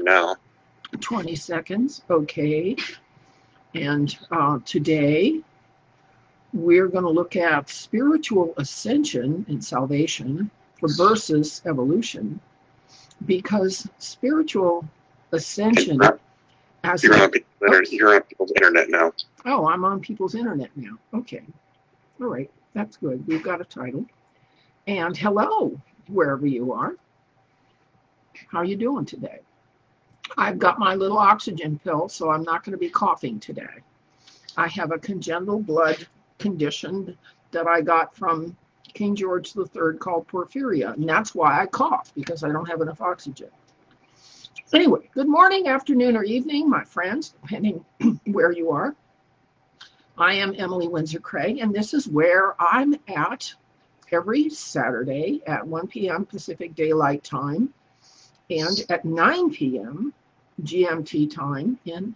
now. 20 seconds, okay. And today we're going to look at spiritual ascension and salvation versus evolution, because spiritual ascension You're on people's internet now. Oh, I'm on people's internet now. Okay. All right. That's good. We've got a title. And hello, wherever you are. How are you doing today? I've got my little oxygen pill, so I'm not going to be coughing today. I have a congenital blood condition that I got from King George III called porphyria, and that's why I cough, because I don't have enough oxygen. Anyway, good morning, afternoon, or evening, my friends, depending where you are. I am Emily Windsor Craig, and this is where I'm at every Saturday at 1 p.m. Pacific Daylight Time and at 9 p.m. GMT time in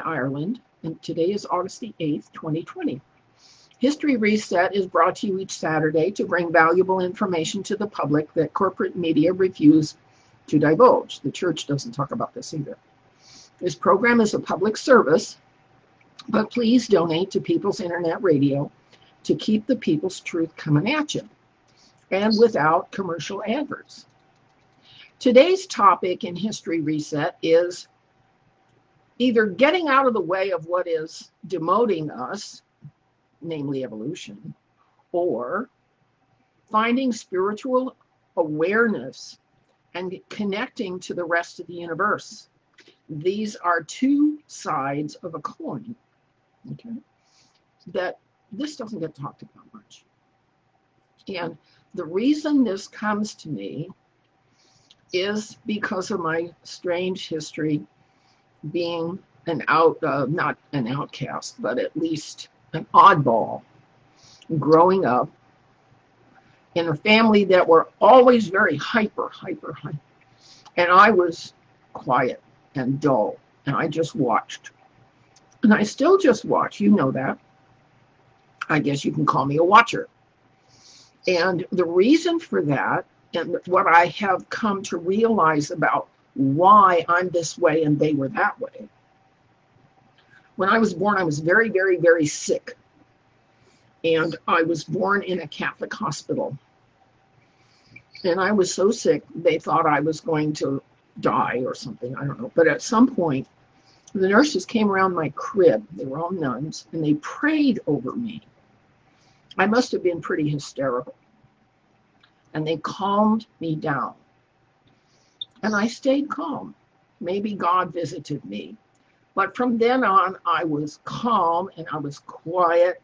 Ireland. And today is August the 8th, 2020. History Reset is brought to you each Saturday to bring valuable information to the public that corporate media refuse to divulge. The church doesn't talk about this either. This program is a public service, but please donate to People's Internet Radio to keep the people's truth coming at you, and without commercial adverts. Today's topic in History Reset is either getting out of the way of what is demoting us, namely evolution, or finding spiritual awareness and connecting to the rest of the universe. These are two sides of a coin, okay, that this doesn't get talked about much. And the reason this comes to me is because of my strange history being not an outcast, but at least an oddball, growing up in a family that were always very hyper. And I was quiet and dull, and I just watched. And I still just watch, you know that. I guess you can call me a watcher. And the reason for that, and what I have come to realize about why I'm this way and they were that way. When I was born, I was very, very, very sick. And I was born in a Catholic hospital. And I was so sick, they thought I was going to die or something, I don't know. But at some point, the nurses came around my crib, they were all nuns, and they prayed over me. I must have been pretty hysterical. And they calmed me down. And I stayed calm. Maybe God visited me. But from then on, I was calm, and I was quiet,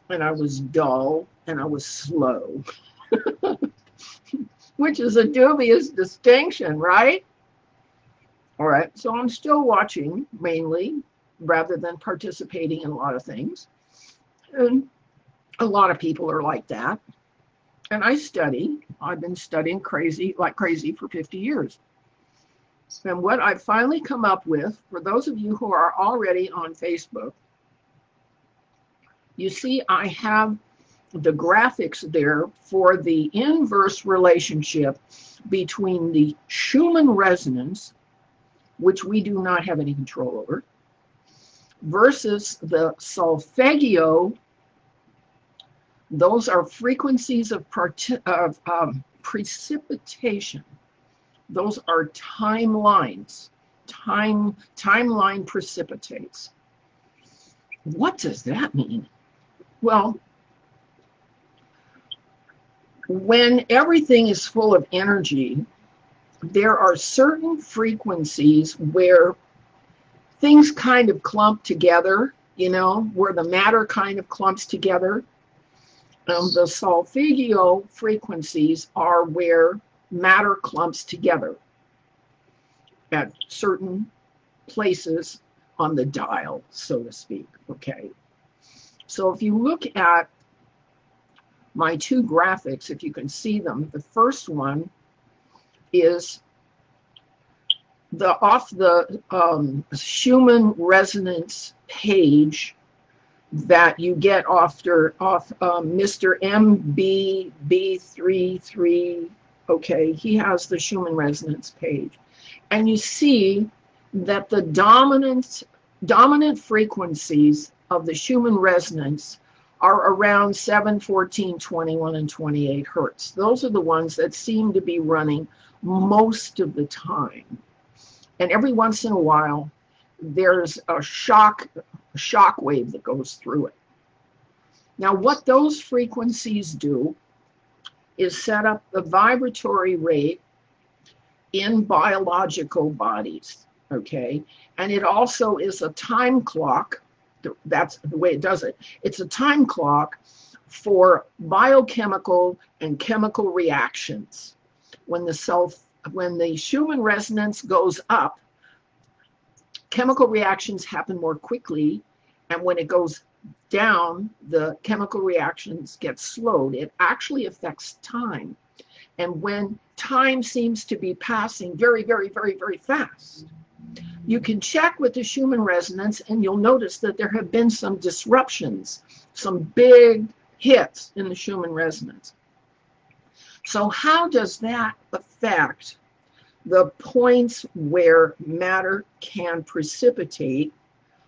and I was dull, and I was slow. Which is a dubious distinction, right? All right, so I'm still watching, mainly, rather than participating in a lot of things. And a lot of people are like that. And I study. I've been studying like crazy for 50 years. And what I've finally come up with, for those of you who are already on Facebook, you see I have the graphics there for the inverse relationship between the Schumann resonance, which we do not have any control over, versus the solfeggio. Those are frequencies of precipitation. Those are timelines. Timeline precipitates. What does that mean? Well, when everything is full of energy, there are certain frequencies where things kind of clump together, you know, where the matter kind of clumps together. The solfeggio frequencies are where matter clumps together at certain places on the dial, so to speak, okay? So if you look at my two graphics, if you can see them, the first one is off the Schumann resonance page that you get off Mr. MBB33. Okay, he has the Schumann resonance page. And you see that the dominant frequencies of the Schumann resonance are around 7, 14, 21, and 28 hertz. Those are the ones that seem to be running most of the time. And every once in a while, there's a shock wave that goes through it. Now, what those frequencies do is set up the vibratory rate in biological bodies, okay? And it also is a time clock. That's the way it does it. It's a time clock for biochemical and chemical reactions. When the Schumann resonance goes up, chemical reactions happen more quickly, and when it goes down, the chemical reactions get slowed. It actually affects time. And when time seems to be passing very, very, very, very fast, you can check with the Schumann resonance, and you'll notice that there have been some disruptions, some big hits in the Schumann resonance. So how does that affect the points where matter can precipitate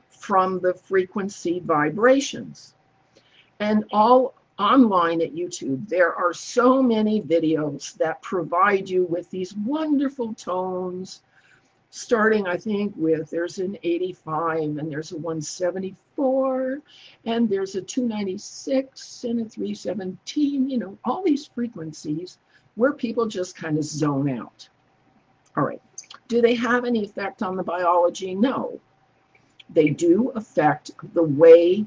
from the frequency vibrations? And all online at YouTube, there are so many videos that provide you with these wonderful tones, starting, I think, with, there's an 85, and there's a 174, and there's a 296, and a 317, you know, all these frequencies where people just kind of zone out. All right. Do they have any effect on the biology? No. They do affect the way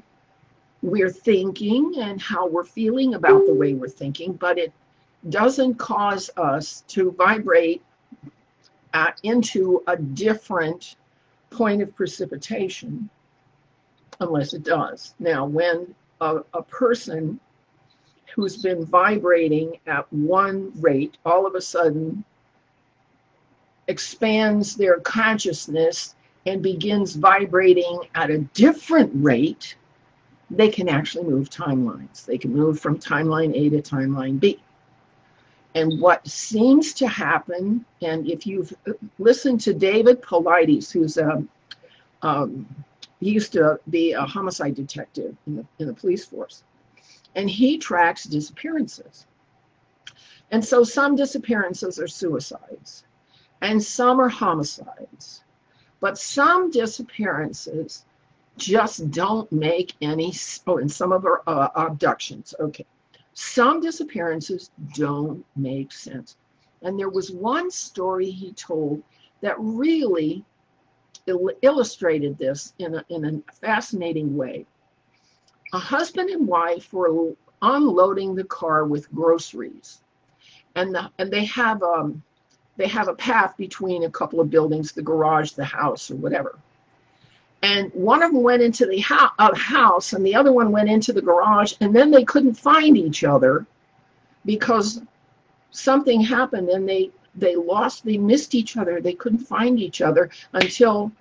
we're thinking and how we're feeling about the way we're thinking, but it doesn't cause us to vibrate into a different point of precipitation unless it does. Now, when a person who's been vibrating at one rate all of a sudden expands their consciousness and begins vibrating at a different rate, they can actually move timelines. They can move from timeline A to timeline B. And what seems to happen, and if you've listened to David Paulides, who's he used to be a homicide detective in the police force, and he tracks disappearances. And so some disappearances are suicides, and some are homicides. But some disappearances just don't make any, and some of our abductions, okay. Some disappearances don't make sense. And there was one story he told that really illustrated this in a fascinating way. A husband and wife were unloading the car with groceries, and they have a path between a couple of buildings, the garage, the house, or whatever. And one of them went into the house, and the other one went into the garage, and then they couldn't find each other because something happened, and they missed each other. They couldn't find each other until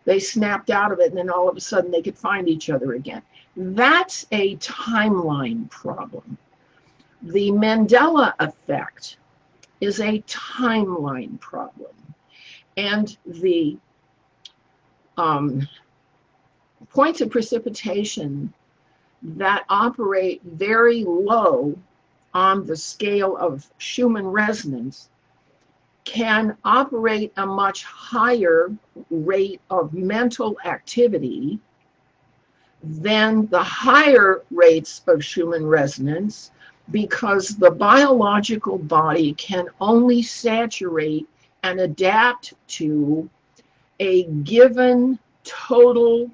they snapped out of it, and then all of a sudden they could find each other again. That's a timeline problem. The Mandela effect is a timeline problem. And the points of precipitation that operate very low on the scale of Schumann resonance can operate a much higher rate of mental activity than the higher rates of Schumann resonance, because the biological body can only saturate and adapt to a given total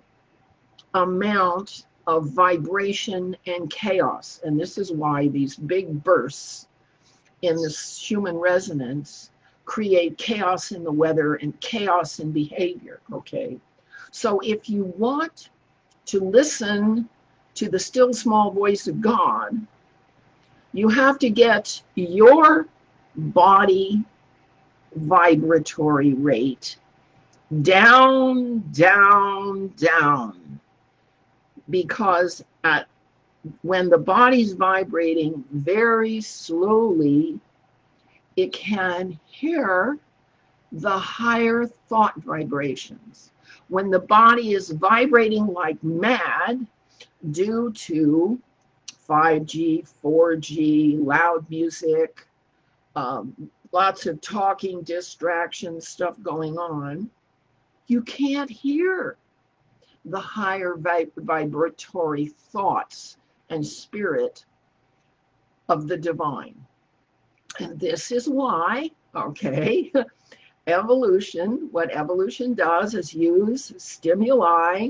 amount of vibration and chaos. And this is why these big bursts in the Schumann resonance create chaos in the weather and chaos in behavior, okay? So if you want to listen to the still small voice of God, you have to get your body vibratory rate down, down, down. Because when the body's vibrating very slowly, it can hear the higher thought vibrations. When the body is vibrating like mad due to 5G, 4G, loud music, lots of talking, distractions, stuff going on, you can't hear the higher vibratory thoughts and spirit of the divine. And this is why, okay, evolution, what evolution does is use stimuli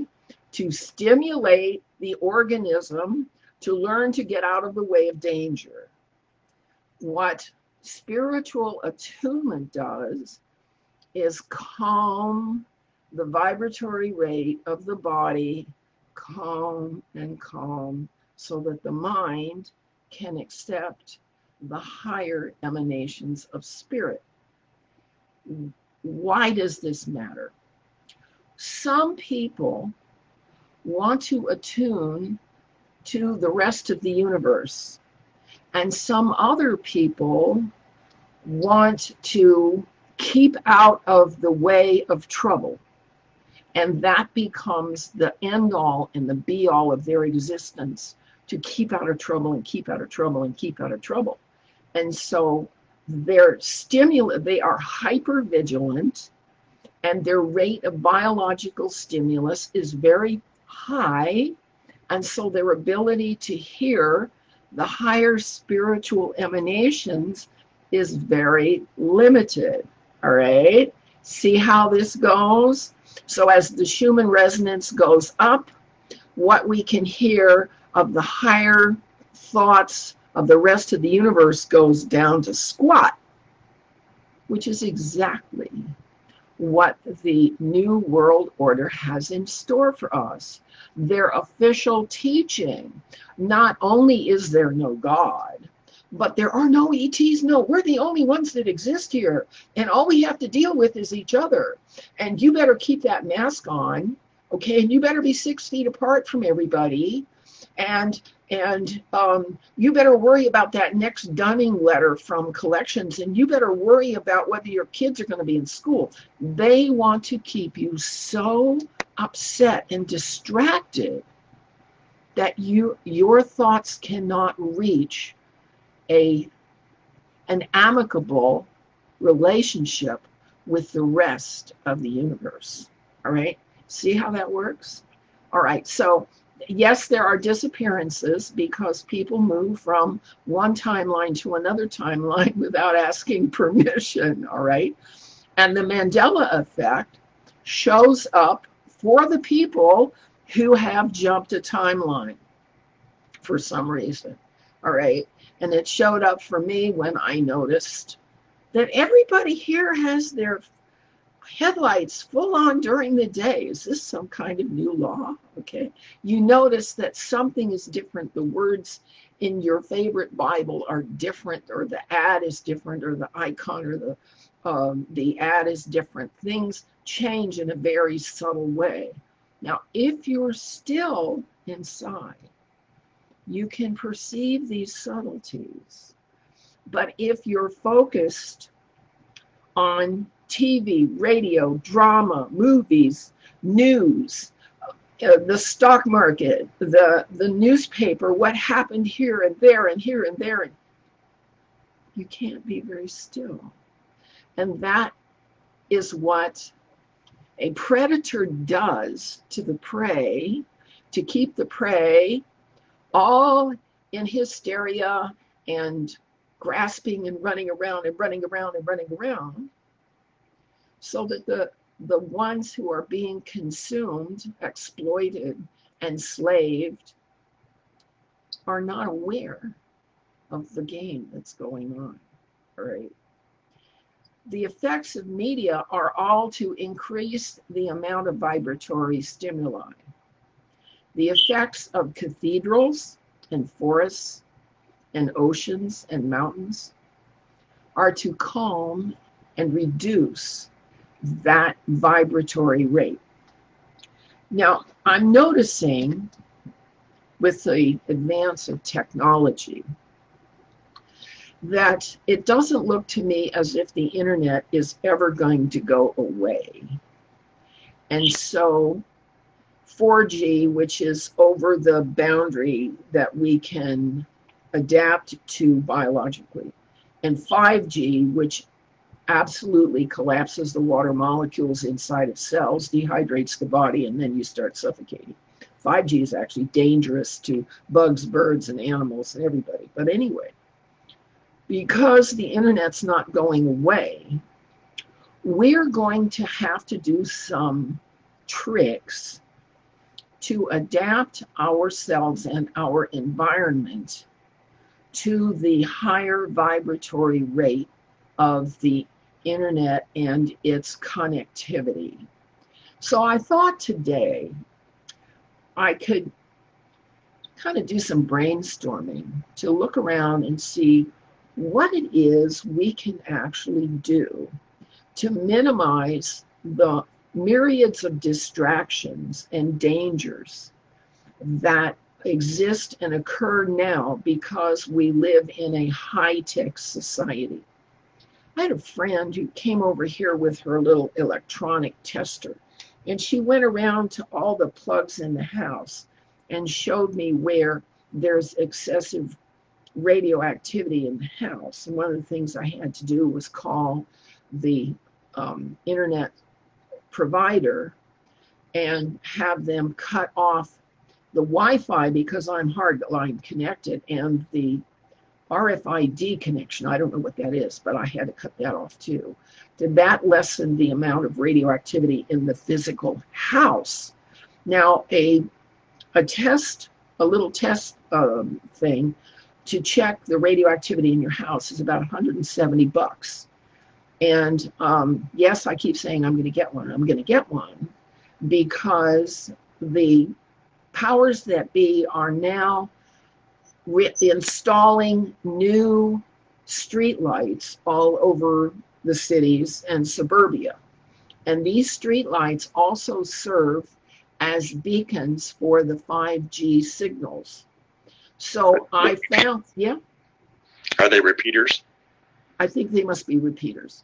to stimulate the organism to learn to get out of the way of danger. What spiritual attunement does is calm the vibratory rate of the body, calm and calm, so that the mind can accept the higher emanations of spirit. Why does this matter? Some people want to attune to the rest of the universe, and some other people want to keep out of the way of trouble. And that becomes the end all and the be all of their existence, to keep out of trouble and keep out of trouble and keep out of trouble. And so they are hyper vigilant, and their rate of biological stimulus is very high. And so their ability to hear the higher spiritual emanations is very limited. All right. See how this goes? So as the Schumann resonance goes up, what we can hear of the higher thoughts of the rest of the universe goes down to squat, which is exactly what the New World Order has in store for us. Their official teaching, not only is there no God, but there are no ETs. No, we're the only ones that exist here, and all we have to deal with is each other. And you better keep that mask on, okay? And you better be 6 feet apart from everybody. And you better worry about that next Dunning letter from collections, and you better worry about whether your kids are going to be in school. They want to keep you so upset and distracted that your thoughts cannot reach an amicable relationship with the rest of the universe. All right, see how that works? All right, so yes, there are disappearances because people move from one timeline to another timeline without asking permission. All right, and the Mandela effect shows up for the people who have jumped a timeline for some reason. All right, and it showed up for me when I noticed that everybody here has their headlights full on during the day. Is this some kind of new law? Okay. You notice that something is different. The words in your favorite Bible are different, or the ad is different, or the icon or the ad is different. Things change in a very subtle way. Now, if you're still inside, you can perceive these subtleties. But if you're focused on TV, radio, drama, movies, news, the stock market, the newspaper, what happened here and there and here and there, you can't be very still. And that is what a predator does to the prey, to keep the prey all in hysteria and grasping and running around and running around and running around, so that the ones who are being consumed, exploited, enslaved are not aware of the game that's going on. All right. The effects of media are all to increase the amount of vibratory stimuli. The effects of cathedrals and forests and oceans and mountains are to calm and reduce that vibratory rate. Now, I'm noticing with the advance of technology that it doesn't look to me as if the internet is ever going to go away. And so 4G, which is over the boundary that we can adapt to biologically, and 5G, which absolutely collapses the water molecules inside of cells, dehydrates the body, and then you start suffocating. 5G is actually dangerous to bugs, birds, and animals and everybody. But anyway, because the internet's not going away, we're going to have to do some tricks to adapt ourselves and our environment to the higher vibratory rate of the internet and its connectivity. So I thought today I could kind of do some brainstorming to look around and see what it is we can actually do to minimize the myriads of distractions and dangers that exist and occur now because we live in a high-tech society. I had a friend who came over here with her little electronic tester, and she went around to all the plugs in the house and showed me where there's excessive radioactivity in the house. And one of the things I had to do was call the internet provider and have them cut off the Wi-Fi because I'm hardline connected, and the RFID connection, I don't know what that is, but I had to cut that off too. Did that lessen the amount of radioactivity in the physical house? Now, a little test thing to check the radioactivity in your house is about $170. And yes, I keep saying I'm going to get one. I'm going to get one because the powers that be are now installing new streetlights all over the cities and suburbia. And these streetlights also serve as beacons for the 5G signals. So I found, yeah. Are they repeaters? I think they must be repeaters.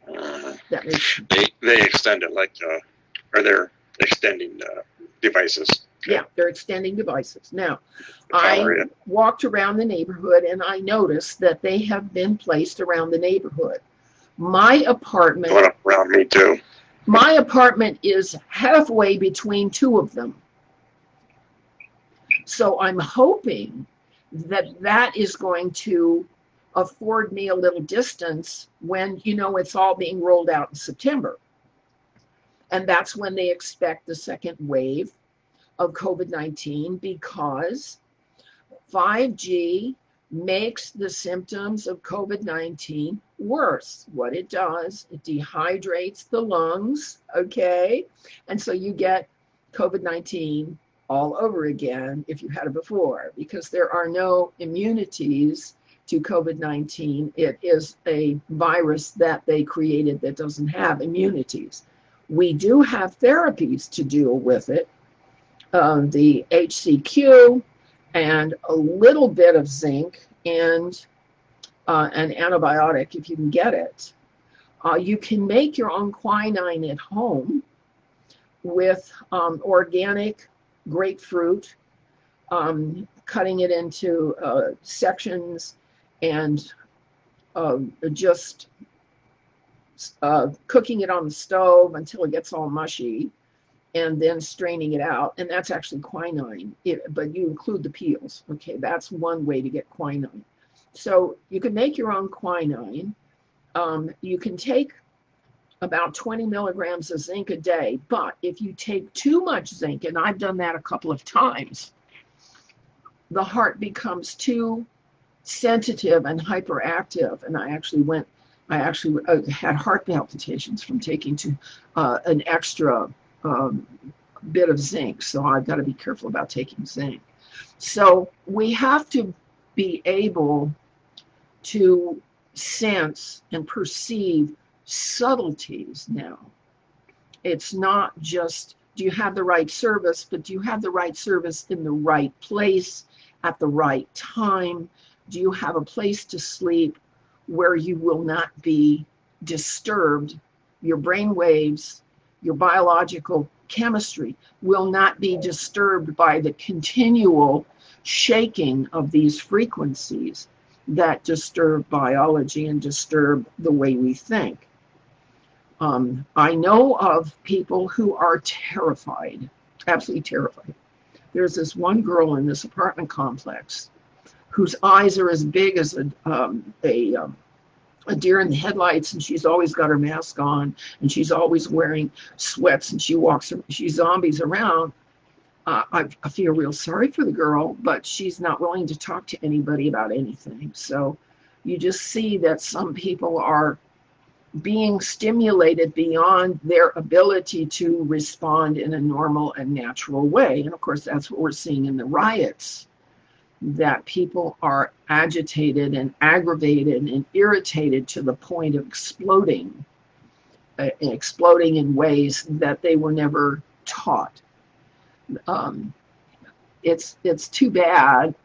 That makes they extend it like, or they're extending devices. Yeah, they're extending devices. Now, I walked around the neighborhood and I noticed that they have been placed around the neighborhood. My apartment. Going around me too. My apartment is halfway between two of them. So I'm hoping that that is going to afford me a little distance when, you know, it's all being rolled out in September. And that's when they expect the second wave of COVID-19, because 5G makes the symptoms of COVID-19 worse. What it does, it dehydrates the lungs, okay? And so you get COVID-19 all over again if you had it before, because there are no immunities to COVID-19. It is a virus that they created that doesn't have immunities. We do have therapies to deal with it, the HCQ and a little bit of zinc and an antibiotic if you can get it. You can make your own quinine at home with organic grapefruit, cutting it into sections and just cooking it on the stove until it gets all mushy, and then straining it out. And that's actually quinine, but you include the peels. Okay, that's one way to get quinine. So you can make your own quinine. You can take about 20 milligrams of zinc a day, but if you take too much zinc, and I've done that a couple of times, the heart becomes too sensitive and hyperactive. And I actually had heart palpitations from taking an extra bit of zinc. So I've got to be careful about taking zinc. So we have to be able to sense and perceive subtleties now. It's not just, do you have the right service, but do you have the right service in the right place at the right time Do you have a place to sleep where you will not be disturbed? Your brain waves, your biological chemistry will not be disturbed by the continual shaking of these frequencies that disturb biology and disturb the way we think. I know of people who are terrified, absolutely terrified. There's this one girl in this apartment complex whose eyes are as big as a deer in the headlights, and she's always got her mask on, and she's always wearing sweats, and she zombies around. I feel real sorry for the girl, but she's not willing to talk to anybody about anything. So you just see that some people are being stimulated beyond their ability to respond in a normal and natural way. And of course, that's what we're seeing in the riots, that people are agitated and aggravated and irritated to the point of exploding in ways that they were never taught. It's too bad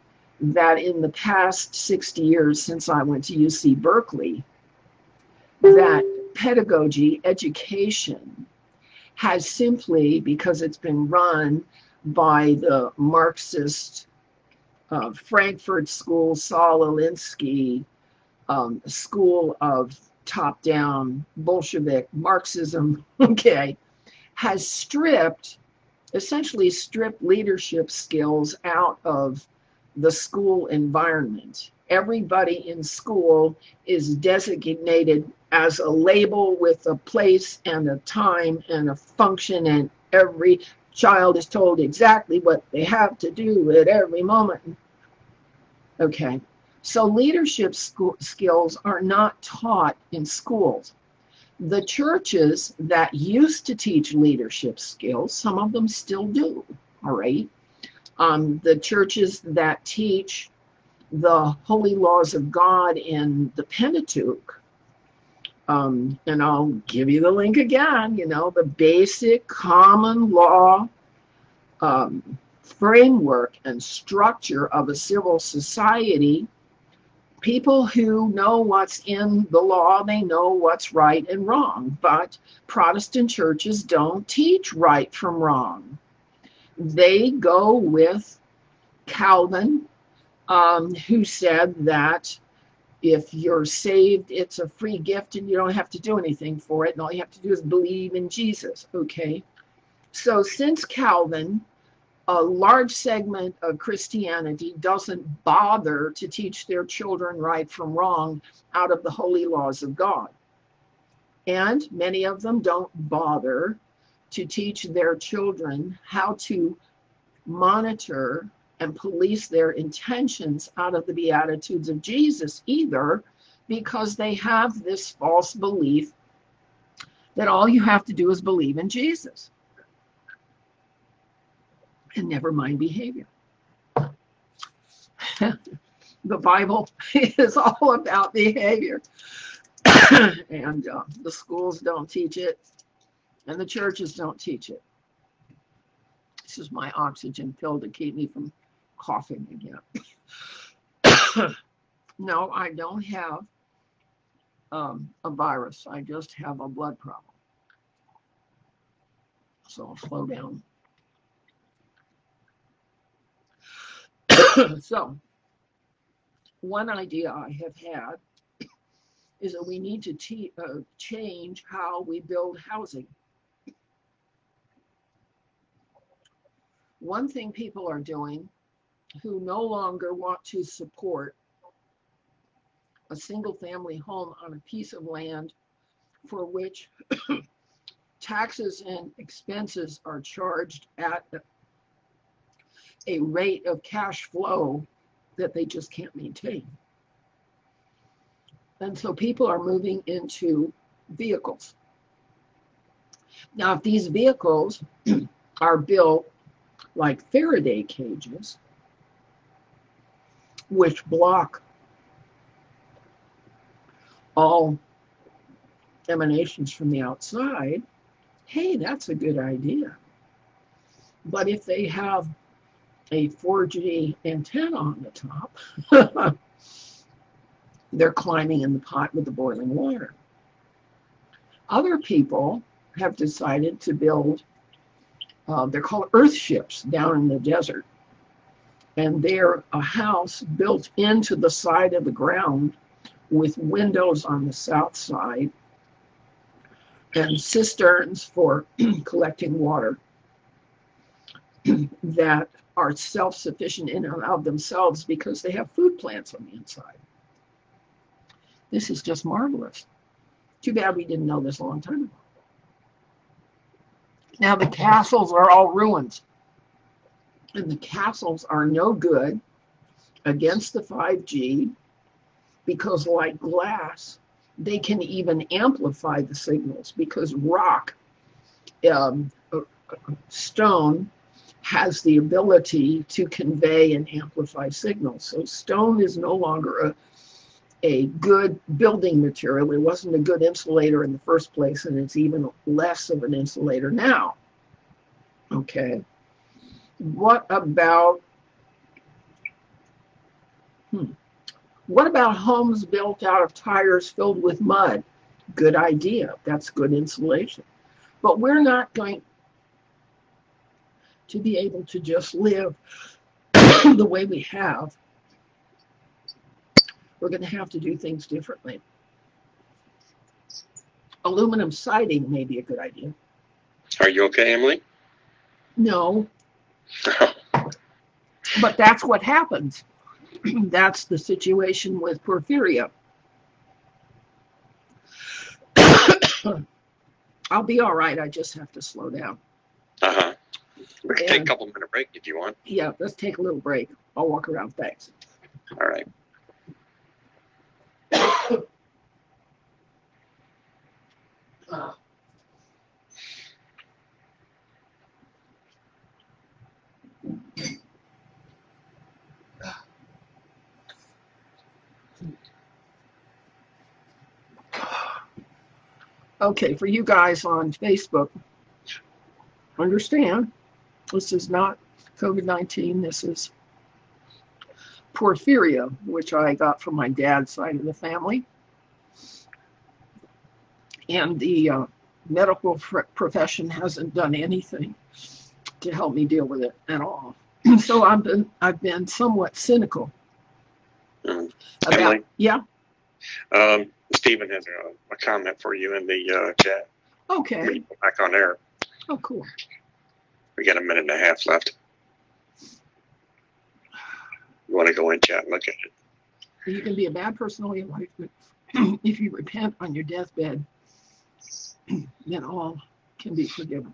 that in the past 60 years since I went to UC Berkeley, that pedagogy, education, has simply, because it's been run by the Marxist Frankfurt School, Saul Alinsky school of top-down Bolshevik Marxism, okay, has essentially stripped leadership skills out of the school environment. Everybody in school is designated as a label with a place and a time and a function, and every child is told exactly what they have to do at every moment. Okay, so leadership skills are not taught in schools. The churches that used to teach leadership skills, some of them still do, all right? The churches that teach the holy laws of God in the Pentateuch, and I'll give you the link again, the basic common law framework and structure of a civil society. People who know what's in the law, they know what's right and wrong, but Protestant churches don't teach right from wrong. They go with Calvin, who said that if you're saved, it's a free gift and you don't have to do anything for it, and all you have to do is believe in Jesus, okay? So since Calvin, a large segment of Christianity doesn't bother to teach their children right from wrong out of the holy laws of God. And many of them don't bother to teach their children how to monitor and police their intentions out of the Beatitudes of Jesus either, because they have this false belief that all you have to do is believe in Jesus. And never mind behavior. The Bible is all about behavior. And the schools don't teach it, and the churches don't teach it. This is my oxygen pill to keep me from coughing again. No, I don't have a virus. I just have a blood problem. So I'll slow down. So, one idea I have had is that we need to change how we build housing. One thing people are doing who no longer want to support a single family home on a piece of land for which taxes and expenses are charged at a rate of cash flow that they just can't maintain. And so people are moving into vehicles. Now, if these vehicles are built like Faraday cages, which block all emanations from the outside, hey, that's a good idea. But if they have a 4G antenna on the top, they're climbing in the pot with the boiling water. Other people have decided to build, they're called earth ships down in the desert. And they're a house built into the side of the ground with windows on the south side and cisterns for collecting water that are self-sufficient in and of themselves because they have food plants on the inside. This is just marvelous. Too bad we didn't know this a long time ago. Now the castles are all ruins. And the castles are no good against the 5G because, like glass, they can even amplify the signals because rock, stone, has the ability to convey and amplify signals. So stone is no longer a good building material. It wasn't a good insulator in the first place, and it's even less of an insulator now. Okay. What about homes built out of tires filled with mud? Good idea. That's good insulation. But we're not going to be able to just live the way we have. We're going to have to do things differently. Aluminum siding may be a good idea. Are you okay, Emily? No. But that's what happens. That's the situation with porphyria. I'll be all right. I just have to slow down. Uh-huh. We can take a couple minute break if you want. Yeah, let's take a little break. I'll walk around. Thanks. All right. Okay, for you guys on Facebook, understand, this is not COVID-19. This is porphyria, which I got from my dad's side of the family. And the medical profession hasn't done anything to help me deal with it at all. So I've been somewhat cynical about, Emily? Yeah. Stephen has a comment for you in the chat. Okay. Back on air. Oh, cool. We got a minute and a half left. You want to go in chat and look at it? You can be a bad person all your life, but if you repent on your deathbed, then all can be forgiven.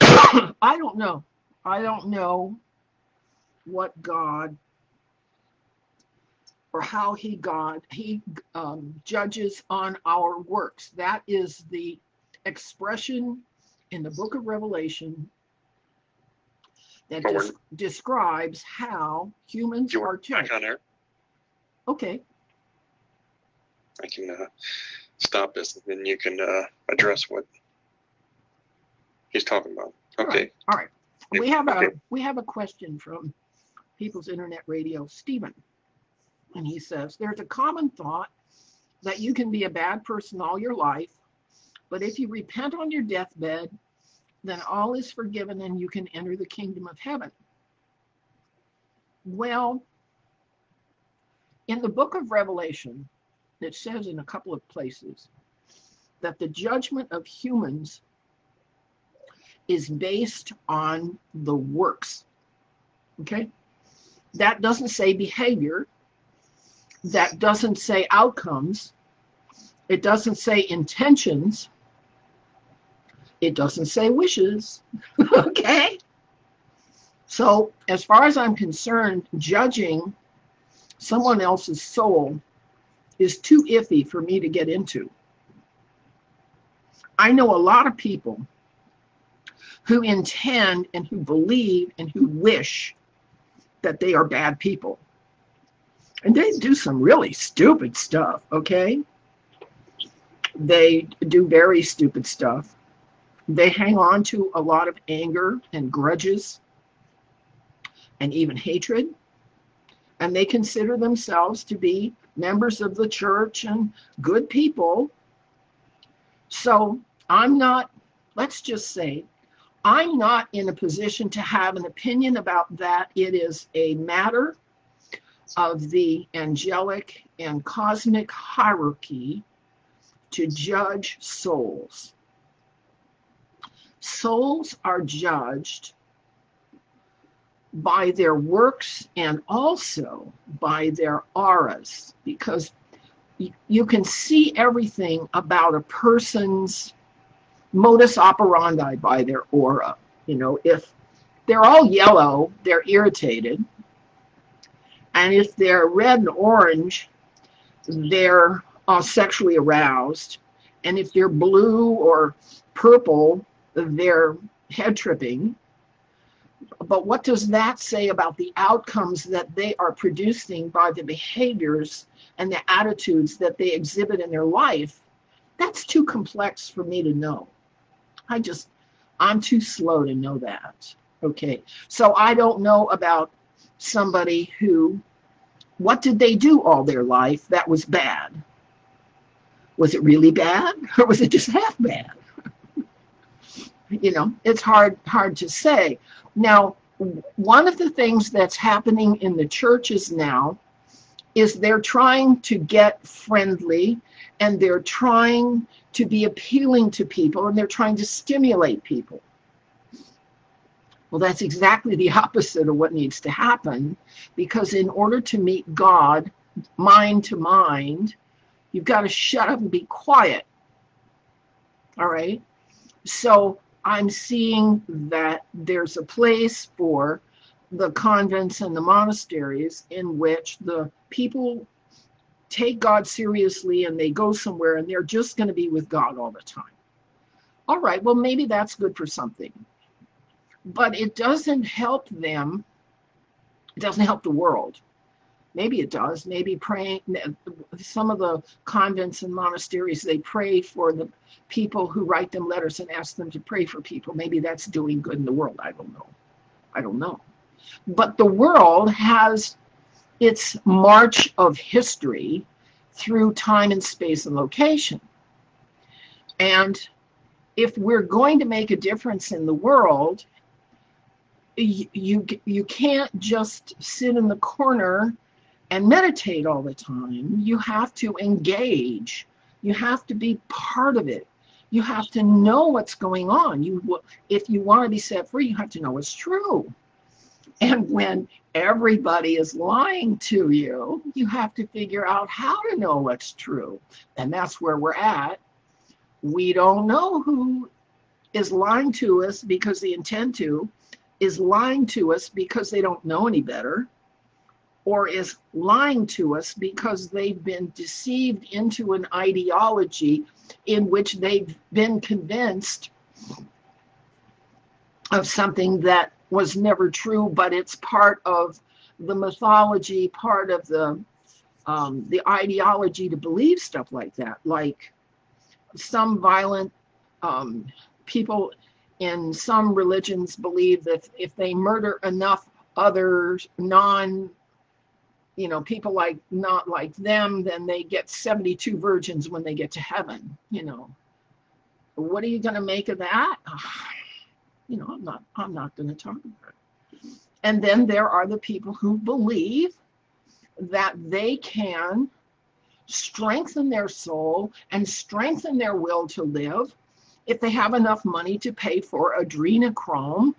I don't know. I don't know what God or how he judges on our works. That is the expression in the book of Revelation that describes how humans are judged. Back on air? Okay. I can stop this, and then you can address what he's talking about. Okay. All right. We have a question from People's Internet Radio, Stephen. And he says, there's a common thought that you can be a bad person all your life, but if you repent on your deathbed, then all is forgiven and you can enter the kingdom of heaven. Well, in the book of Revelation, it says in a couple of places that the judgment of humans is based on the works. Okay? That doesn't say behavior. That doesn't say outcomes. It doesn't say intentions. It doesn't say wishes. Okay? So, as far as I'm concerned, judging someone else's soul is too iffy for me to get into. I know a lot of people who intend and who believe and who wish that they are bad people. And they do some really stupid stuff, okay? They do very stupid stuff. They hang on to a lot of anger and grudges and even hatred. and they consider themselves to be members of the church and good people. So I'm not, let's just say, I'm not in a position to have an opinion about that. It is a matter of the angelic and cosmic hierarchy to judge souls. Souls are judged by their works and also by their auras, because you can see everything about a person's modus operandi by their aura. You know, if they're all yellow, they're irritated. And if they're red and orange, they're sexually aroused. And if they're blue or purple, they're head tripping. But what does that say about the outcomes that they are producing by the behaviors and the attitudes that they exhibit in their life? That's too complex for me to know. I'm too slow to know that. Okay, so I don't know about somebody who, what did they do all their life that was bad? Was it really bad, or was it just half bad? You know, it's hard to say. Now, one of the things that's happening in the churches now is they're trying to get friendly, and they're trying to be appealing to people, and they're trying to stimulate people. Well, that's exactly the opposite of what needs to happen, because in order to meet God mind to mind, you've got to shut up and be quiet. All right? So I'm seeing that there's a place for the convents and the monasteries in which the people take God seriously, and they go somewhere and they're just going to be with God all the time. All right, well, maybe that's good for something. But it doesn't help them. It doesn't help the world. Maybe it does. Maybe praying, some of the convents and monasteries, they pray for the people who write them letters and ask them to pray for people. Maybe that's doing good in the world. I don't know. But the world has its march of history through time and space and location. And if we're going to make a difference in the world, you can't just sit in the corner and meditate all the time. You have to engage. You have to be part of it. You have to know what's going on. If you want to be set free, you have to know what's true. And when everybody is lying to you, you have to figure out how to know what's true. And that's where we're at. We don't know who is lying to us because they intend to, is lying to us because they don't know any better, or is lying to us because they've been deceived into an ideology in which they've been convinced of something that was never true, but it's part of the mythology, part of the ideology to believe stuff like that. Like some violent people in some religions believe that if they murder enough others, people like not like them, then they get 72 virgins when they get to heaven. What are you going to make of that? I'm not going to talk about it. And then there are the people who believe that they can strengthen their soul and strengthen their will to live if they have enough money to pay for adrenochrome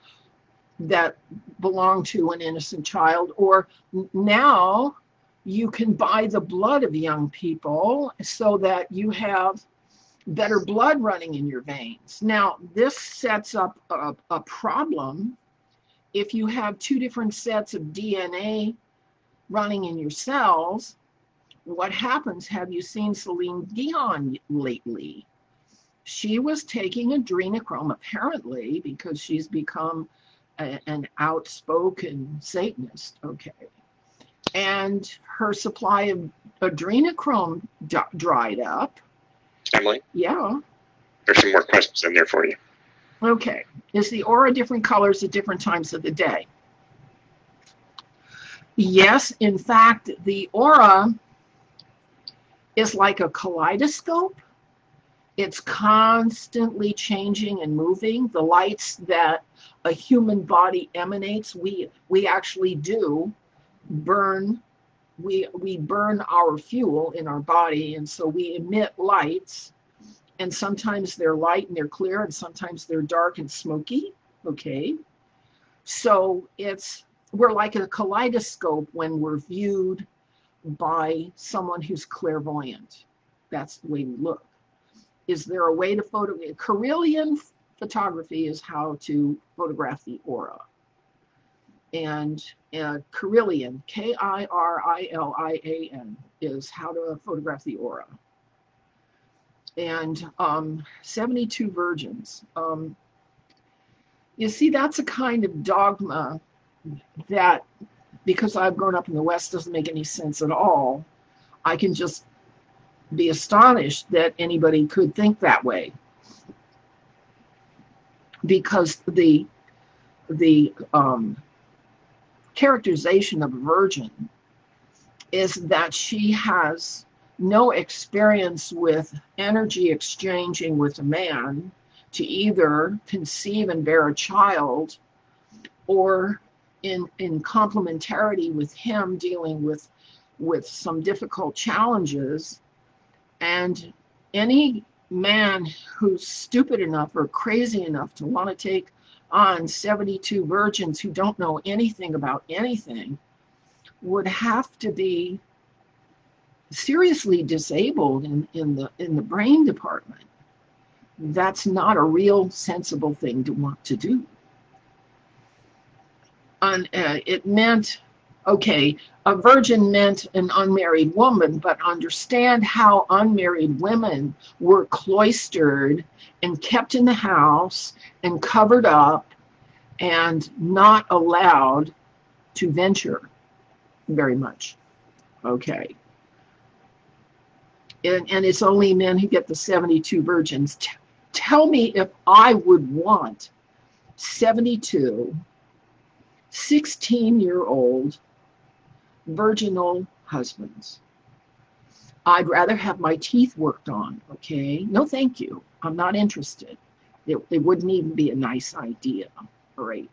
that belonged to an innocent child. Or now you can buy the blood of young people so that you have better blood running in your veins. Now, this sets up a problem. If you have two different sets of DNA running in your cells, what happens? Have you seen Celine Dion lately? She was taking adrenochrome, apparently, because she's become an outspoken Satanist, okay? And her supply of adrenochrome dried up. Emily? Yeah. There's some more questions in there for you. Okay. Is the aura different colors at different times of the day? Yes, in fact, the aura is like a kaleidoscope. It's constantly changing and moving. The lights that a human body emanates, we actually do burn. We burn our fuel in our body, and so we emit lights. And sometimes they're light and they're clear, and sometimes they're dark and smoky. Okay, so we're like a kaleidoscope when we're viewed by someone who's clairvoyant. That's the way we look. Is there a way to Kirlian photography is how to photograph the aura. And Kirlian, Kirilian, is how to photograph the aura. And 72 virgins. You see, that's a kind of dogma that, because I've grown up in the West, doesn't make any sense at all. I can just be astonished that anybody could think that way, because the characterization of a virgin is that she has no experience with energy exchanging with a man to either conceive and bear a child, or in complementarity with him dealing with some difficult challenges. And any man who's stupid enough or crazy enough to want to take on 72 virgins who don't know anything about anything would have to be seriously disabled in the brain department. That's not a real sensible thing to want to do. And it meant, okay, a virgin meant an unmarried woman, but understand how unmarried women were cloistered and kept in the house and covered up and not allowed to venture very much. Okay. And it's only men who get the 72 virgins. Tell me if I would want 72 16-year-old virginal husbands. I'd rather have my teeth worked on, okay? No, thank you. I'm not interested. It wouldn't even be a nice idea, all right?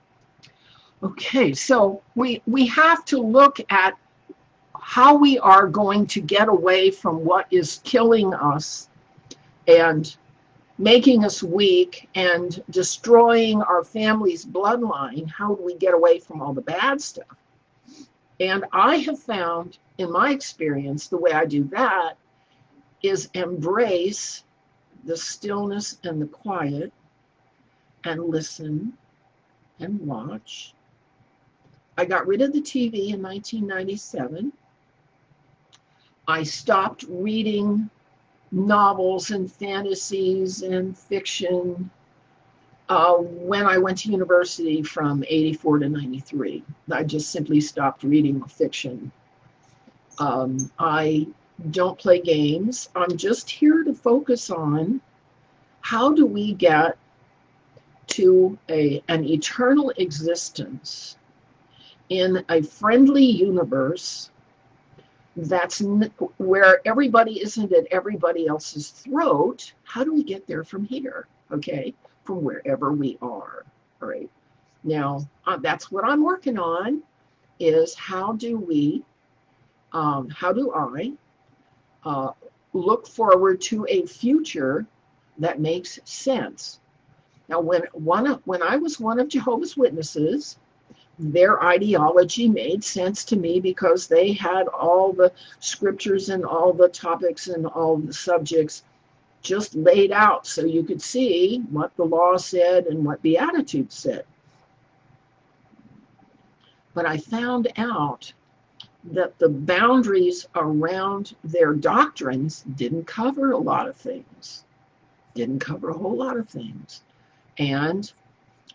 Okay, so we have to look at how we are going to get away from what is killing us and making us weak and destroying our family's bloodline. How do we get away from all the bad stuff? And I have found, in my experience, the way I do that is embrace the stillness and the quiet and listen and watch. I got rid of the TV in 1997. I stopped reading novels and fantasies and fiction when I went to university from 84 to 93. I just simply stopped reading fiction. I don't play games. I'm just here to focus on how do we get to an eternal existence in a friendly universe that's where everybody isn't at everybody else's throat. How do we get there from here? Okay, from wherever we are. All right. Now, that's what I'm working on, is how do I look forward to a future that makes sense? Now, when I was one of Jehovah's Witnesses, their ideology made sense to me because they had all the scriptures and all the topics and all the subjects just laid out so you could see what the law said and what Beatitudes said. But I found out that the boundaries around their doctrines didn't cover a lot of things, didn't cover a whole lot of things. And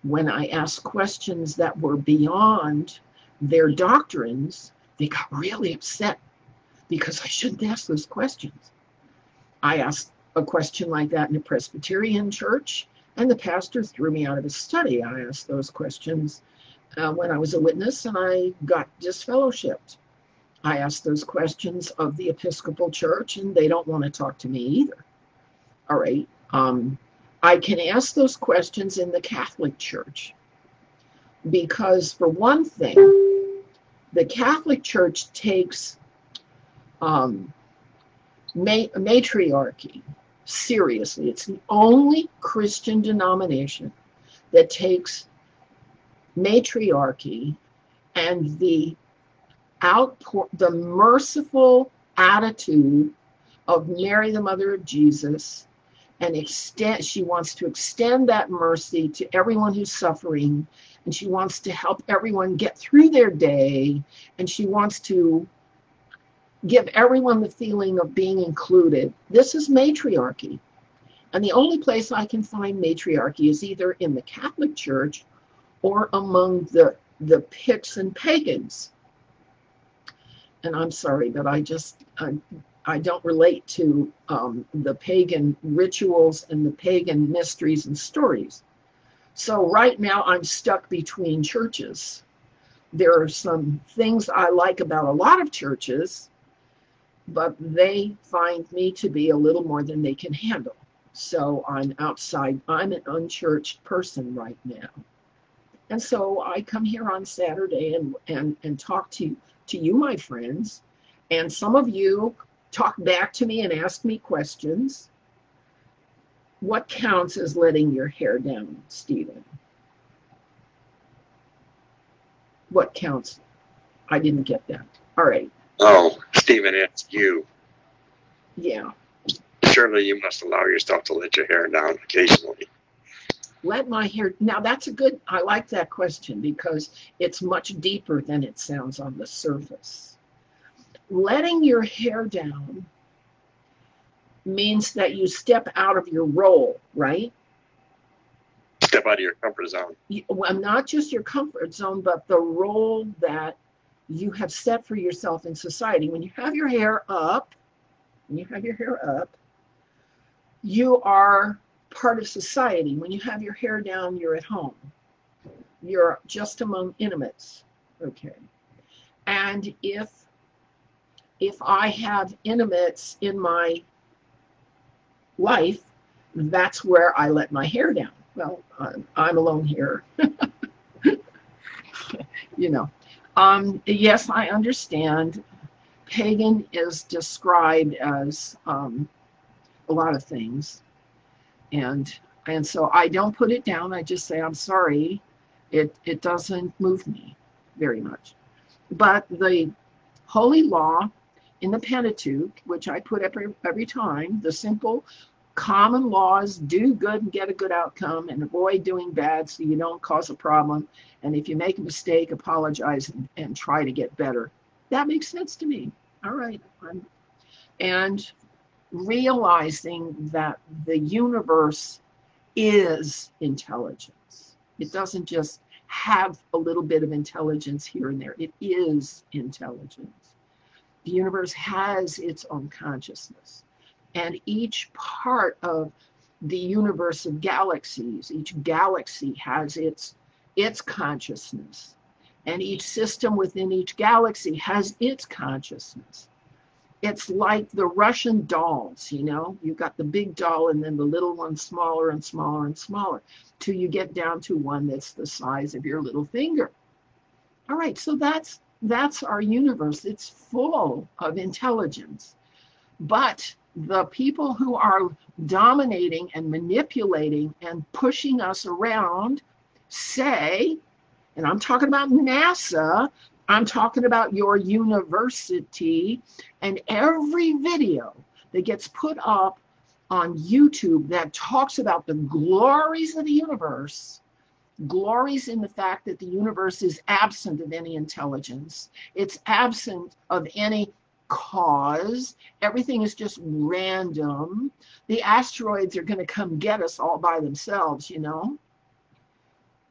when I asked questions that were beyond their doctrines, they got really upset because I shouldn't ask those questions. I asked a question like that in a Presbyterian church, and the pastor threw me out of his study. I asked those questions when I was a witness and I got disfellowshipped. I asked those questions of the Episcopal Church, and they don't want to talk to me either. All right. I can ask those questions in the Catholic Church because, for one thing, the Catholic Church takes matriarchy seriously. It's the only Christian denomination that takes matriarchy and the merciful attitude of Mary, the mother of Jesus, and she wants to extend that mercy to everyone who's suffering, and she wants to help everyone get through their day, and she wants to give everyone the feeling of being included. This is matriarchy. And the only place I can find matriarchy is either in the Catholic Church or among the Picts and pagans. And I'm sorry, but I don't relate to the pagan rituals and the pagan mysteries and stories. So right now I'm stuck between churches. There are some things I like about a lot of churches, but they find me to be a little more than they can handle. So I'm outside. I'm an unchurched person right now. And so I come here on Saturday and talk to you, my friends. And some of you talk back to me and ask me questions. What counts as letting your hair down, Stephen? What counts? I didn't get that. All right. Oh, Stephen, it's you. Yeah. Surely you must allow yourself to let your hair down occasionally. Let my hair, now that's a good, I like that question because it's much deeper than it sounds on the surface. Letting your hair down means that you step out of your role, right? Step out of your comfort zone. Well, not just your comfort zone, but the role that you have set for yourself in society. When you have your hair up, you are part of society. When you have your hair down, you're at home. You're just among intimates. Okay. And if I have intimates in my life, that's where I let my hair down. Well, I'm alone here. You know. Yes, I understand. Pagan is described as a lot of things. And so I don't put it down. I just say, I'm sorry. It doesn't move me very much. But the holy law in the Pentateuch, which I put every time, the simple common laws, do good and get a good outcome and avoid doing bad so you don't cause a problem. And if you make a mistake, apologize and try to get better. That makes sense to me. All right. And realizing that the universe is intelligence. It doesn't just have a little bit of intelligence here and there. It is intelligence. The universe has its own consciousness. And each part of the universe of galaxies, each galaxy has its consciousness. And each system within each galaxy has its consciousness. It's like the Russian dolls, you know, you've got the big doll and then the little one smaller and smaller and smaller till you get down to one that's the size of your little finger. All right, so that's our universe. It's full of intelligence. But the people who are dominating and manipulating and pushing us around say, and I'm talking about NASA, I'm talking about your university, and every video that gets put up on YouTube that talks about the glories of the universe, glories in the fact that the universe is absent of any intelligence, it's absent of any cause, everything is just random. The asteroids are going to come get us all by themselves, you know.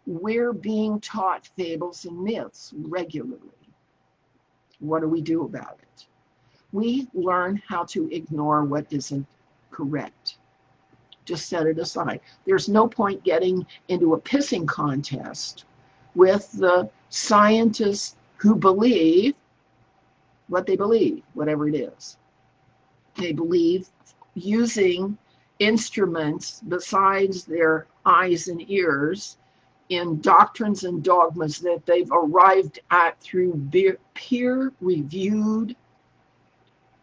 We're being taught fables and myths regularly. What do we do about it? We learn how to ignore what isn't correct. Just set it aside. There's no point getting into a pissing contest with the scientists who believe what they believe, whatever it is. They believe using instruments besides their eyes and ears in doctrines and dogmas that they've arrived at through peer-reviewed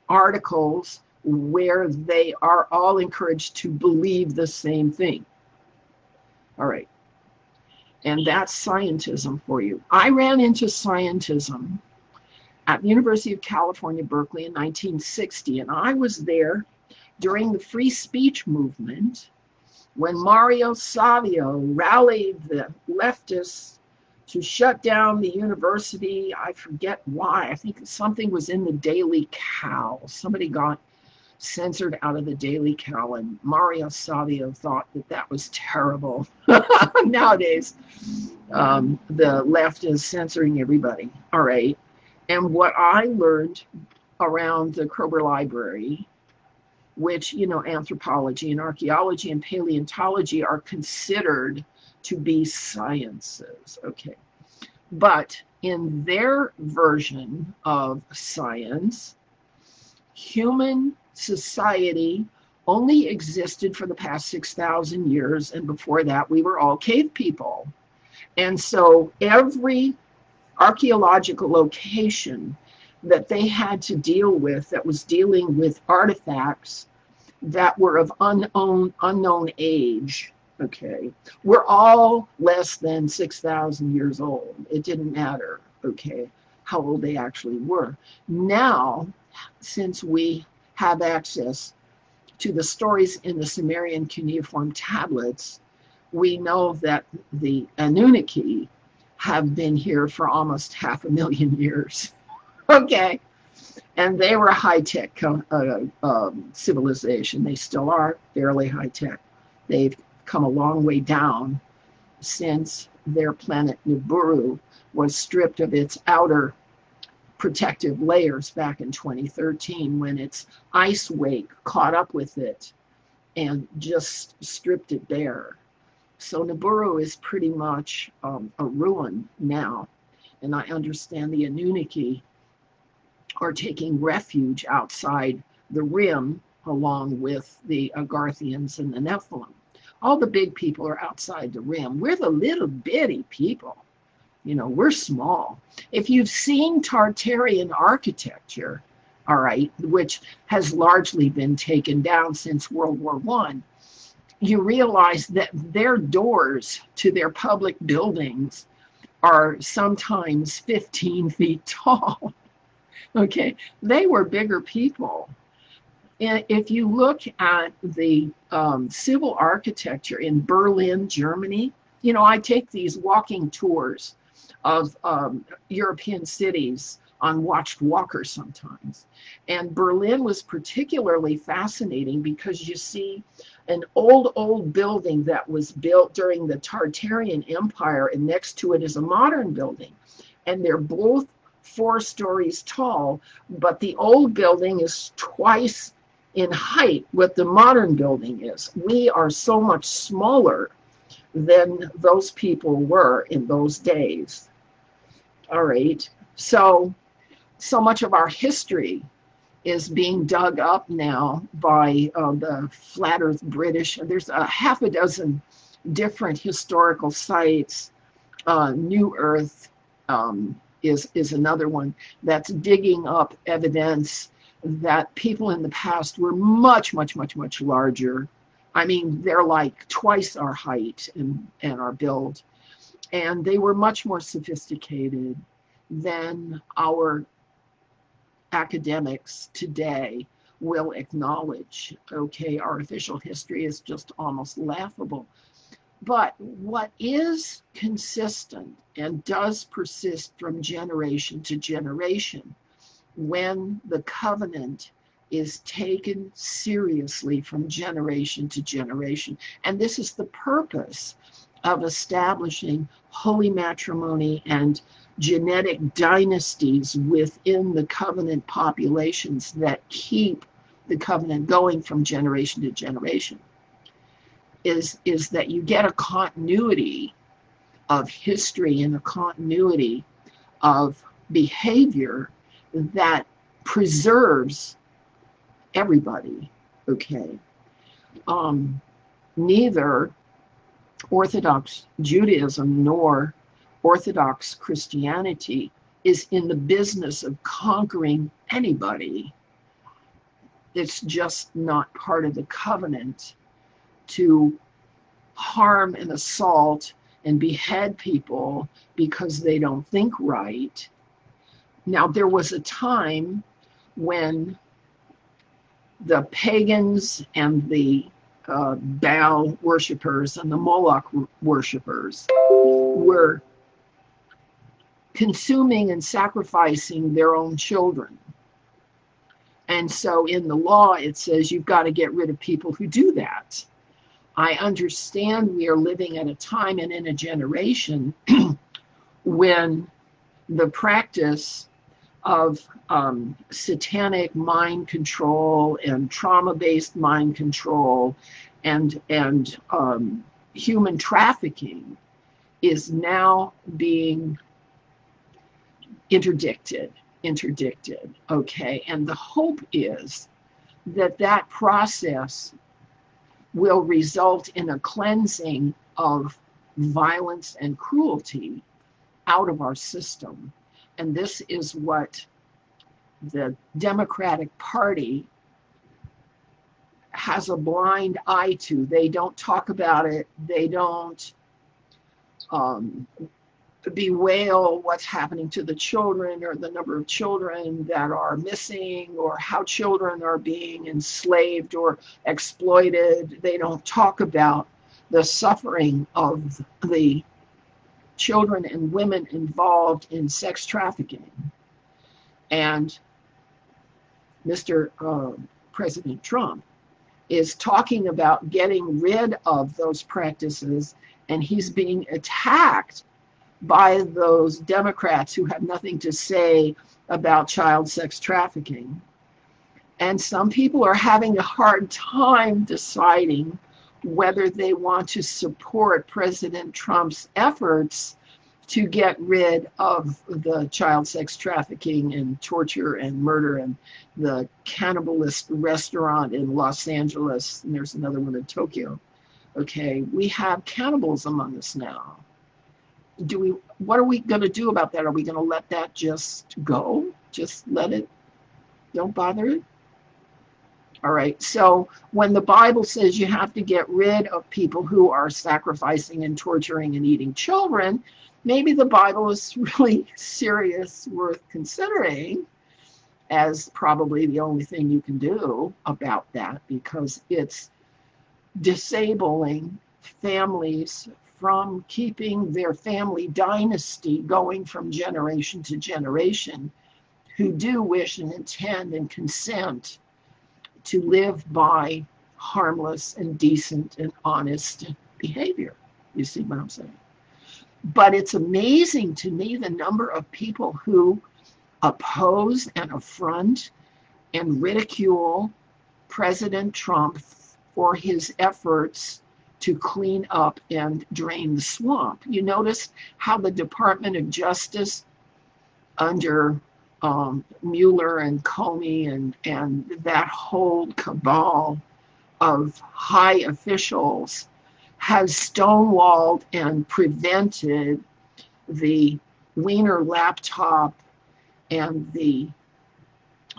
articles where they are all encouraged to believe the same thing. All right. And that's scientism for you. I ran into scientism at the University of California, Berkeley in 1960, and I was there during the free speech movement when Mario Savio rallied the leftists to shut down the university. I forget why. I think something was in the Daily Cal. Somebody got censored out of the Daily Cal, and Mario Savio thought that that was terrible. Nowadays, the left is censoring everybody. All right. And what I learned around the Kroeber Library, which, you know, anthropology and archaeology and paleontology are considered to be sciences, okay? But in their version of science, human society only existed for the past 6,000 years, and before that we were all cave people. And so every archaeological location that they had to deal with that was dealing with artifacts that were of unknown age, okay, were all less than 6,000 years old. It didn't matter, okay, how old they actually were. Now, since we have access to the stories in the Sumerian cuneiform tablets, we know that the Anunnaki have been here for almost 500,000 years. Okay. And they were a high-tech civilization. They still are fairly high-tech. They've come a long way down since their planet Nibiru was stripped of its outer protective layers back in 2013 when its ice wake caught up with it and just stripped it bare. So Nibiru is pretty much a ruin now. And I understand the Anunnaki are taking refuge outside the rim along with the Agarthians and the Nephilim. All the big people are outside the rim. We're the little bitty people. You know, we're small. If you've seen Tartarian architecture, all right, which has largely been taken down since World War I, you realize that their doors to their public buildings are sometimes 15 feet tall. Okay, they were bigger people. And if you look at the civil architecture in Berlin, Germany, you know, I take these walking tours of European cities on Watched Walker sometimes. And Berlin was particularly fascinating because you see an old building that was built during the Tartarian Empire, and next to it is a modern building. And they're both 4 stories tall, but the old building is twice in height what the modern building is. We are so much smaller than those people were in those days. All right, so much of our history is being dug up now by the Flat Earth British. There's a half a dozen different historical sites. New Earth is another one that's digging up evidence that people in the past were much larger. I mean, they're like twice our height and our build. And they were much more sophisticated than our academics today will acknowledge. Okay, artificial history is just almost laughable. But what is consistent and does persist from generation to generation when the covenant is taken seriously from generation to generation, and this is the purpose of establishing holy matrimony and genetic dynasties within the covenant populations that keep the covenant going from generation to generation, is that you get a continuity of history and a continuity of behavior that preserves everybody, okay? Neither Orthodox Judaism nor Orthodox Christianity is in the business of conquering anybody. It's just not part of the covenant to harm and assault and behead people because they don't think right. Now, there was a time when the pagans and the Baal worshippers and the Moloch worshippers were consuming and sacrificing their own children. And so in the law, it says you've got to get rid of people who do that. I understand we are living at a time and in a generation when the practice of satanic mind control and trauma-based mind control and human trafficking is now being interdicted, okay? And the hope is that that process will result in a cleansing of violence and cruelty out of our system. And this is what the Democratic Party has a blind eye to. They don't talk about it. They don't bewail what's happening to the children or the number of children that are missing or how children are being enslaved or exploited. They don't talk about the suffering of the children and women involved in sex trafficking. And Mr. President Trump is talking about getting rid of those practices, and he's being attacked by those Democrats who have nothing to say about child sex trafficking. And some people are having a hard time deciding whether they want to support President Trump's efforts to get rid of the child sex trafficking and torture and murder and the cannibalist restaurant in Los Angeles, and there's another one in Tokyo. Okay, we have cannibals among us now. What are we going to do about that? Are we going to let that just go? Just let it, don't bother it? All right, so when the Bible says you have to get rid of people who are sacrificing and torturing and eating children, maybe the Bible is really serious, worth considering as probably the only thing you can do about that, because it's disabling families from keeping their family dynasty going from generation to generation, who do wish and intend and consent to live by harmless and decent and honest behavior. You see what I'm saying? But it's amazing to me the number of people who oppose and affront and ridicule President Trump for his efforts to clean up and drain the swamp. You notice how the Department of Justice under Mueller and Comey and that whole cabal of high officials has stonewalled and prevented the Wiener laptop and the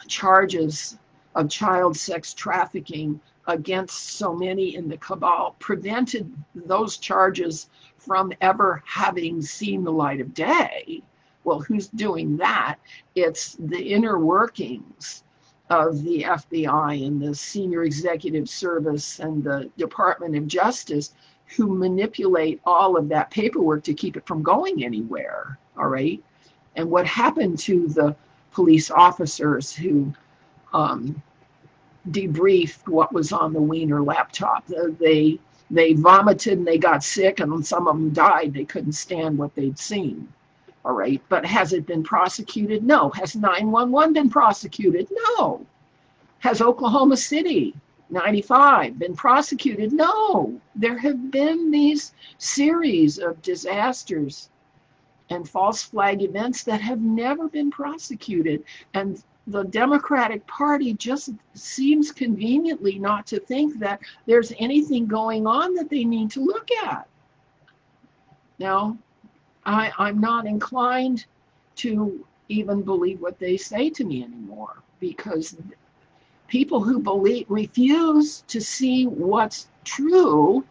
charges of child sex trafficking against so many in the cabal, prevented those charges from ever having seen the light of day. Well, who's doing that? It's the inner workings of the FBI and the Senior Executive Service and the Department of Justice, who manipulate all of that paperwork to keep it from going anywhere, all right? And what happened to the police officers who debriefed what was on the Wiener laptop? They vomited and they got sick, and some of them died. They couldn't stand what they'd seen. All right, but has it been prosecuted? No. Has 911 been prosecuted? No. Has Oklahoma City 95 been prosecuted? No, there have been these series of disasters and false flag events that have never been prosecuted. And the Democratic Party just seems conveniently not to think that there's anything going on that they need to look at. Now, I'm not inclined to even believe what they say to me anymore, because people who refuse to see what's true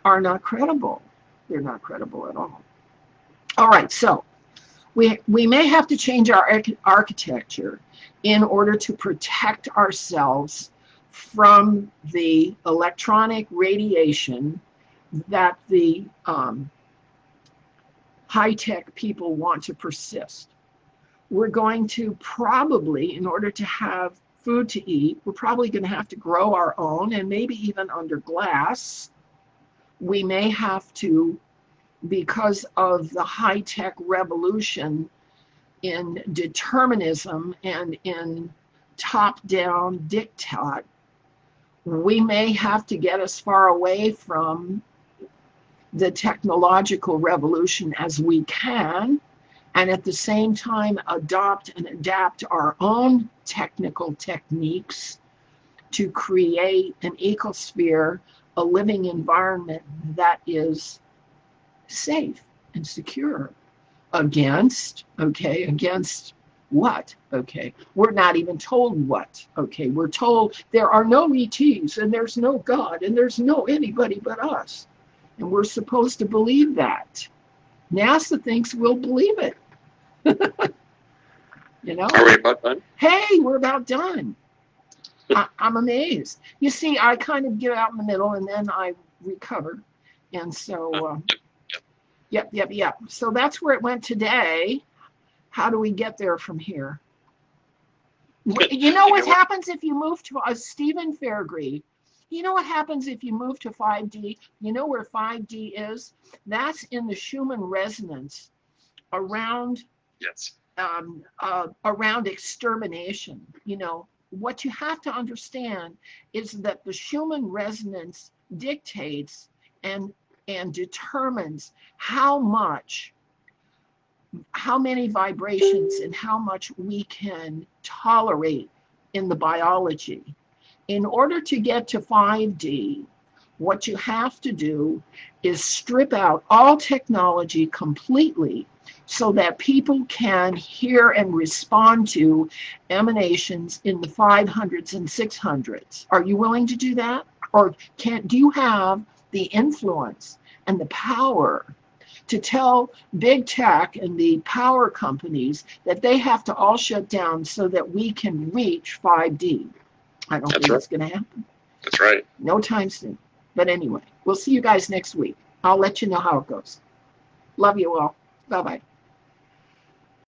are not credible. They're not credible at all. All right, so we may have to change our architecture in order to protect ourselves from the electronic radiation that the high-tech people want to persist. We're going to probably, in order to have food to eat, we're probably going to have to grow our own, and maybe even under glass. We may have to, because of the high-tech revolution in determinism and in top-down diktat, we may have to get as far away from the technological revolution as we can, and at the same time adopt and adapt our own technical techniques to create an ecosphere, a living environment that is safe and secure against what? Okay, we're not even told what. Okay, we're told there are no ETs and there's no God and there's no anybody but us. And we're supposed to believe that. NASA thinks we'll believe it. You know? Are we about done? Hey, we're about done. I'm amazed. You see, I kind of get out in the middle and then I recover. And so, yep. So that's where it went today. How do we get there from here? You know what happens if you move to Stephen Fairgree? You know what happens if you move to 5D? You know where 5D is? That's in the Schumann resonance around around extermination. You know, what you have to understand is that the Schumann resonance dictates and determines how many vibrations and how much we can tolerate in the biology. In order to get to 5D, what you have to do is strip out all technology completely so that people can hear and respond to emanations in the 500s and 600s. Are you willing to do that? Or do you have the influence and the power to tell big tech and the power companies that they have to all shut down so that we can reach 5D? I don't think it's going to happen. That's right. No time soon. But anyway, we'll see you guys next week. I'll let you know how it goes. Love you all. Bye-bye.